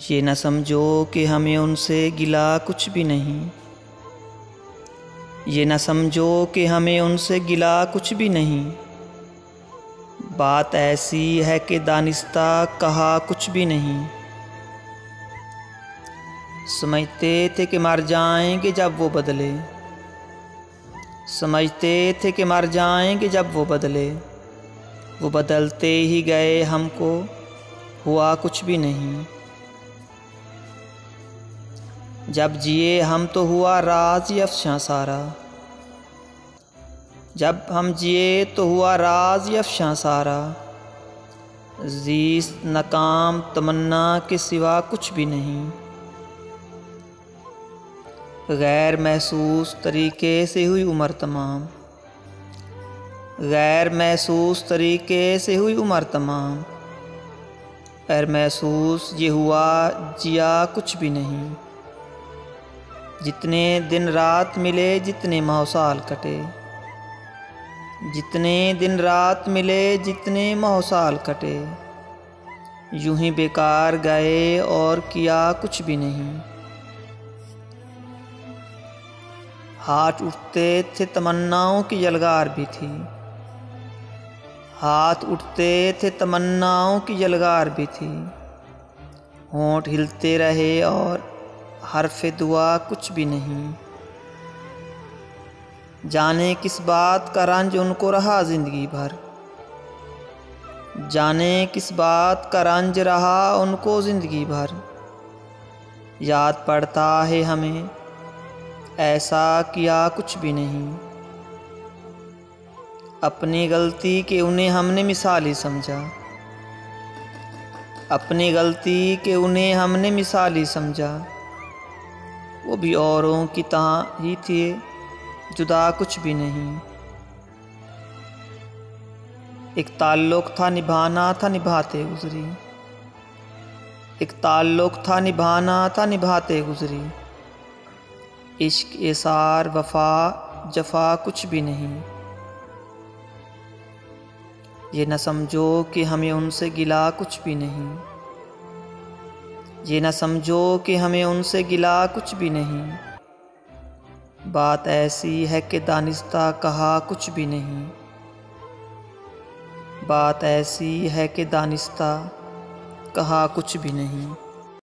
ये न समझो कि हमें उनसे गिला कुछ भी नहीं। ये न समझो कि हमें उनसे गिला कुछ भी नहीं। बात ऐसी है कि दानिस्ता कहा कुछ भी नहीं। समझते थे कि मर जाएंगे जब वो बदले। समझते थे कि मर जाएंगे जब वो बदले। वो बदलते ही गए, हमको हुआ कुछ भी नहीं। जब जिए हम तो हुआ राज ही अफ़शां सारा। जब हम जिए तो हुआ राज ही अफ़शां सारा। ज़ीस्त नाकाम तमन्ना के सिवा कुछ भी नहीं। गैर महसूस तरीके से हुई उम्र तमाम। गैर महसूस तरीके से हुई उम्र तमाम। गैर महसूस ये हुआ जिया कुछ भी नहीं। जितने दिन रात मिले, जितने माह साल कटे। जितने दिन रात मिले, जितने माह साल कटे। यूं ही बेकार गए और किया कुछ भी नहीं। हाथ उठते थे तमन्नाओं की यलगार भी थी। हाथ उठते थे तमन्नाओं की यलगार भी थी। होंठ हिलते रहे और हर्फ़े दुआ कुछ भी नहीं। जाने किस बात का रंज उनको रहा ज़िंदगी भर। जाने किस बात का रंज रहा उनको ज़िंदगी भर। याद पड़ता है हमें ऐसा किया कुछ भी नहीं। अपनी गलती के उन्हें हमने मिसाली समझा। अपनी गलती के उन्हें हमने मिसाली समझा। वो भी औरों की तरह ही थे, जुदा कुछ भी नहीं। एक ताल्लुक़ था निभाना था, निभाते गुज़री। एक ताल्लुक़ था निभाना था, निभाते गुज़री। इश्क एसार वफ़ा जफ़ा कुछ भी नहीं। ये न समझो कि हमें उनसे गिला कुछ भी नहीं। ये न समझो कि हमें उनसे गिला कुछ भी नहीं। बात ऐसी है कि दानिस्ता कहा कुछ भी नहीं। बात ऐसी है कि दानिस्ता कहा कुछ भी नहीं।